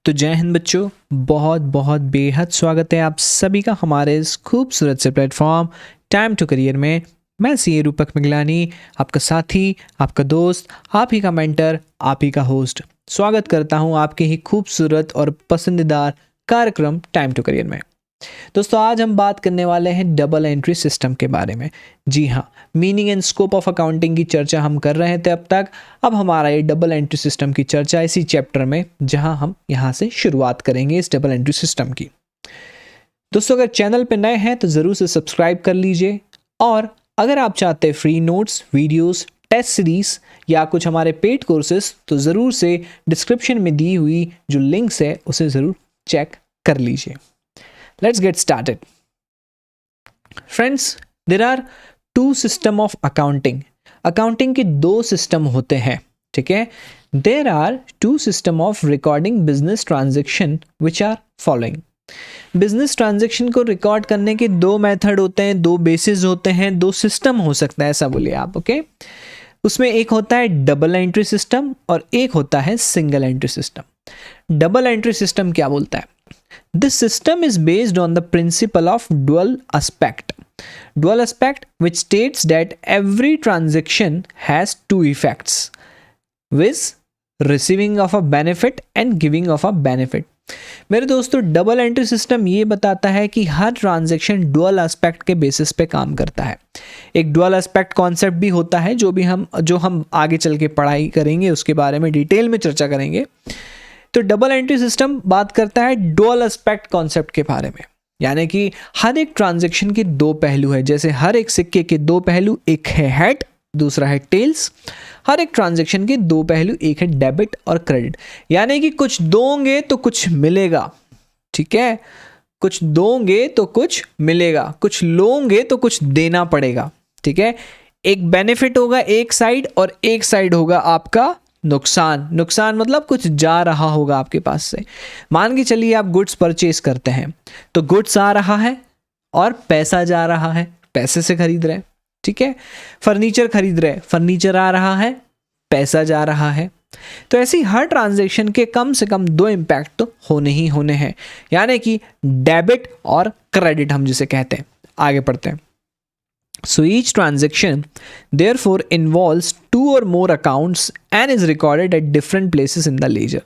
तो जय हिंद बच्चों, बहुत बहुत बेहद स्वागत है आप सभी का हमारे इस खूबसूरत से प्लेटफॉर्म टाइम टू करियर में। मैं सी रूपक मिगलानी, आपका साथी, आपका दोस्त, आप ही का मेंटर, आप ही का होस्ट, स्वागत करता हूं आपके ही खूबसूरत और पसंदीदा कार्यक्रम टाइम टू करियर में। दोस्तों, आज हम बात करने वाले हैं डबल एंट्री सिस्टम के बारे में। जी हाँ, meaning and scope of accounting की चर्चा हम कर रहे थे अब तक। अब हमारा ये डबल एंट्री सिस्टम की चर्चा इसी चैप्टर में, जहां हम यहाँ से शुरुआत करेंगे इस डबल एंट्री सिस्टम की। दोस्तों, अगर चैनल पर नए हैं तो ज़रूर से सब्सक्राइब कर लीजिए, और अगर आप चाहते हैं free notes, videos, test series या कुछ हमारे पेड कोर्सेज, तो ज़रूर से डिस्क्रिप्शन में दी हुई जो लिंक्स है उसे ज़रूर चेक कर लीजिए। Let's get started. Friends, there are two system of accounting. Accounting के दो सिस्टम होते हैं, ठीक है। There are two system of recording business transaction which are following. Business transaction को रिकॉर्ड करने के दो मेथड होते हैं, दो बेसिस होते हैं, दो सिस्टम हो सकता है, ऐसा बोलिए आप, ओके। उसमें एक होता है डबल एंट्री सिस्टम और एक होता है single entry system. Double entry system क्या बोलता है? This system is based on the principle of dual aspect. Dual aspect, which states that every transaction has two effects, with receiving of a benefit and giving of a benefit. मेरे दोस्तों, double entry system ये बताता है कि हर transaction dual aspect के basis पे काम करता है। एक डुअल एस्पेक्ट कॉन्सेप्ट भी होता है जो हम आगे चल के पढ़ाई करेंगे, उसके बारे में डिटेल में चर्चा करेंगे। तो डबल एंट्री सिस्टम बात करता है डुअल एस्पेक्ट कॉन्सेप्ट के बारे में, यानी कि हर एक ट्रांजैक्शन के दो पहलू है। जैसे हर एक सिक्के के दो पहलू, एक है हेड, दूसरा है टेल्स। हर एक ट्रांजैक्शन के दो पहलू, एक है डेबिट और क्रेडिट, यानी कि कुछ दोगे तो कुछ मिलेगा, ठीक है। कुछ दोगे तो कुछ मिलेगा, कुछ लोगे तो कुछ देना पड़ेगा, ठीक है। एक बेनिफिट होगा एक साइड और एक साइड होगा आपका नुकसान। नुकसान मतलब कुछ जा रहा होगा आपके पास से। मान के चलिए आप गुड्स परचेज करते हैं, तो गुड्स आ रहा है और पैसा जा रहा है, पैसे से खरीद रहे हैं, ठीक है। फर्नीचर खरीद रहे हैं, फर्नीचर आ रहा है, पैसा जा रहा है। तो ऐसी हर ट्रांजैक्शन के कम से कम दो इम्पैक्ट तो होने ही होने हैं, यानी कि डेबिट और क्रेडिट हम जिसे कहते हैं। आगे पढ़ते हैं। So each transaction therefore involves two or more accounts and is recorded at different places in the ledger.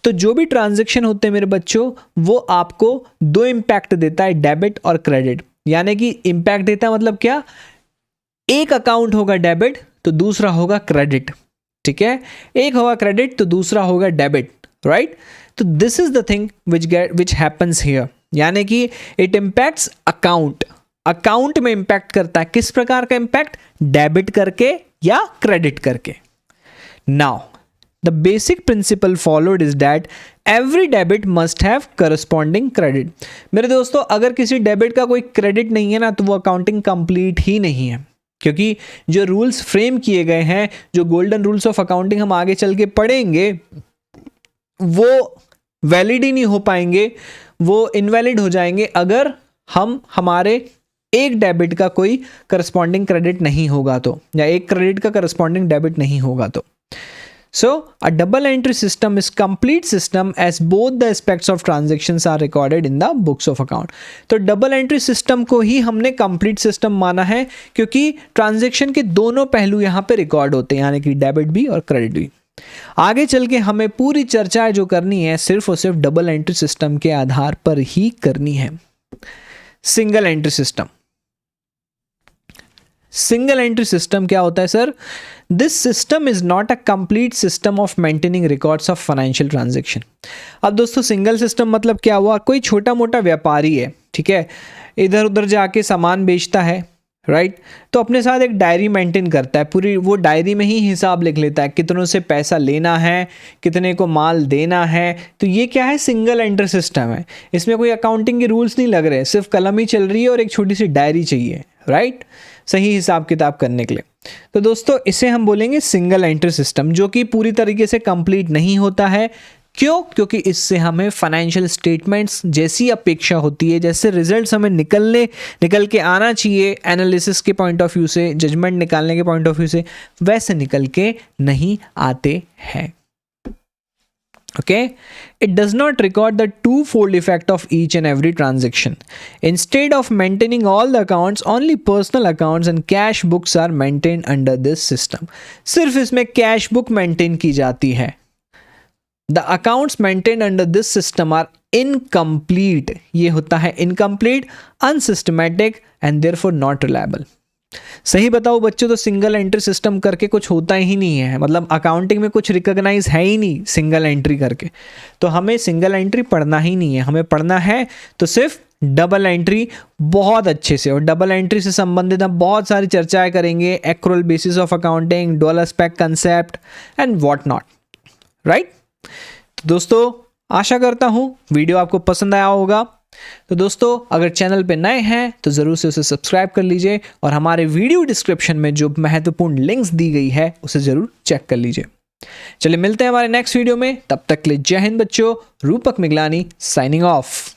तो जो भी ट्रांजैक्शन होते हैं मेरे बच्चों, वो आपको दो इम्पैक्ट देता है, डेबिट और क्रेडिट। यानी कि इम्पैक्ट देता है मतलब क्या? एक अकाउंट होगा डेबिट तो दूसरा होगा क्रेडिट, ठीक है। एक होगा क्रेडिट तो दूसरा होगा डेबिट, राइट। तो this is the thing which happens here, यानी कि इट इम्पैक्ट्स अकाउंट। अकाउंट में इंपैक्ट करता है। किस प्रकार का इंपैक्ट? डेबिट करके या क्रेडिट करके। Now the basic principle followed is that every debit must have corresponding credit. मेरे दोस्तों, अगर किसी डेबिट का कोई क्रेडिट नहीं है ना, तो वो अकाउंटिंग कंप्लीट ही नहीं है, क्योंकि जो रूल्स फ्रेम किए गए हैं, जो गोल्डन रूल्स ऑफ अकाउंटिंग हम आगे चल के पढ़ेंगे, वो वैलिड ही नहीं हो पाएंगे, वो इनवैलिड हो जाएंगे अगर हमारे एक डेबिट का कोई करस्पॉन्डिंग क्रेडिट नहीं होगा तो, या एक क्रेडिट का करस्पॉन्डिंग डेबिट नहीं होगा तो। So a double entry system is complete system as both the aspects of transactions are recorded in the books of account. तो डबल एंट्री सिस्टम को ही हमने कंप्लीट सिस्टम माना है, क्योंकि ट्रांजैक्शन के दोनों पहलू यहाँ पे रिकॉर्ड होते हैं, यानी कि डेबिट भी और क्रेडिट भी। आगे चल के हमें पूरी चर्चा जो करनी है सिर्फ और सिर्फ डबल एंट्री सिस्टम के आधार पर ही करनी है। Single entry system. Single entry system क्या होता है sir? This system is not a complete system of maintaining records of financial transaction. अब दोस्तों, सिंगल सिस्टम मतलब क्या हुआ? कोई छोटा मोटा व्यापारी है, ठीक है, इधर उधर जाके सामान बेचता है, राइट। तो अपने साथ एक डायरी मेंटेन करता है, पूरी वो डायरी में ही हिसाब लिख लेता है, कितनों से पैसा लेना है, कितने को माल देना है। तो ये क्या है? सिंगल एंट्री सिस्टम है। इसमें कोई अकाउंटिंग के रूल्स नहीं लग रहे, सिर्फ कलम ही चल रही है और एक छोटी सी डायरी चाहिए, राइट, सही हिसाब किताब करने के लिए। तो दोस्तों, इसे हम बोलेंगे सिंगल एंट्री सिस्टम, जो कि पूरी तरीके से कंप्लीट नहीं होता है। क्यों? क्योंकि इससे हमें फाइनेंशियल स्टेटमेंट्स जैसी अपेक्षा होती है, जैसे रिजल्ट्स हमें निकल के आना चाहिए एनालिसिस के पॉइंट ऑफ व्यू से, जजमेंट निकालने के पॉइंट ऑफ व्यू से, वैसे निकल के नहीं आते हैं। Okay, it does not record the two-fold effect of each and every transaction. Instead of maintaining all the accounts, only personal accounts and cash books are maintained under this system. सिर्फ इसमें cash book maintain की जाती है. The accounts maintained under this system are incomplete. ये होता है incomplete, unsystematic and therefore not reliable. सही बताओ बच्चों, तो सिंगल एंट्री सिस्टम करके कुछ होता ही नहीं है. मतलब अकाउंटिंग में कुछ रिकॉग्नाइज है ही नहीं सिंगल एंट्री करके. तो हमें सिंगल एंट्री पढ़ना ही नहीं है. हमें पढ़ना है तो सिर्फ डबल एंट्री बहुत अच्छे से. और डबल एंट्री से संबंधित हम बहुत सारी चर्चाएं करेंगे. Accrual basis of accounting, dual aspect concept and what not. Right. तो दोस्तों आशा करता हूँ वीडियो आपको पसंद आया होगा. तो दोस्तों अगर चैनल पे नए हैं तो ज़रूर से उसे सब्सक्राइब कर लीजिए और हमारे वीडियो डिस्क्रिप्शन में जो महत्वपूर्ण लिंक्स दी गई है उसे ज़रूर चेक कर लीजिए. चलिए मिलते हैं हमारे नेक्स्ट वीडियो में. तब तक के लिए जय हिंद बच्चों. रूपक मिगलानी साइनिंग ऑफ.